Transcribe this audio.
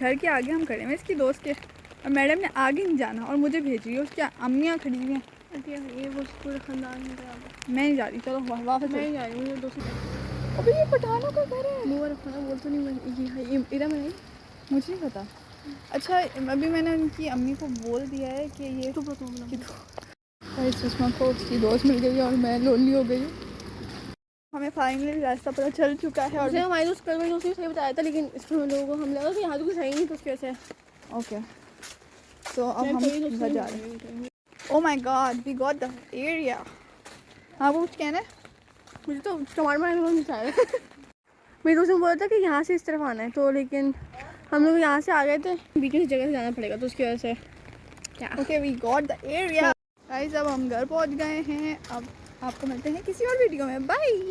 घर के आगे हम खड़े हैं इसकी दोस्त के, और मैडम ने आगे नहीं जाना और मुझे भेज रही है। उसकी अम्मियाँ खड़ी हुई हैं, ये वो पूरे खानदान है। मैं नहीं जा रही, चलो वापस। मैं नहीं जा रही हूँ, मुझे दोस्त। अभी ये पठानों का घर है। मुँह रखो ना, बोल तो नहीं ये इधर में नहीं, मुझे नहीं पता। अच्छा अभी मैंने उनकी अम्मी को बोल दिया है कि ये तो सुषमा को उसकी दोस्त मिल गई और मैं लोनली हो गई। हमें फाइनली रास्ता पता चल चुका है। और हमारे दोस्त कल मैंने उसे सही बताया था, लेकिन इसमें हम लोगों को हम लगा कि यहाँ तो कुछ सही नहीं, तो उसकी वजह से ओके, तो अब हम घर जा रहे हैं। Oh my God, we got the area. हाँ वो कुछ कहना है? मुझे तो टमाटर मारने को नहीं चाहिए। मेरे दोस्त ने बोला था कि यहाँ से इस तरफ आना है, तो लेकिन हम लोग यहाँ से आ गए थे, बीच में इस जगह से जाना पड़ेगा, तो उसकी वजह से क्या। Okay, we got the area guys. अब हम घर पहुँच गए हैं। अब आपको मिलते हैं किसी और वीडियो में। बाय।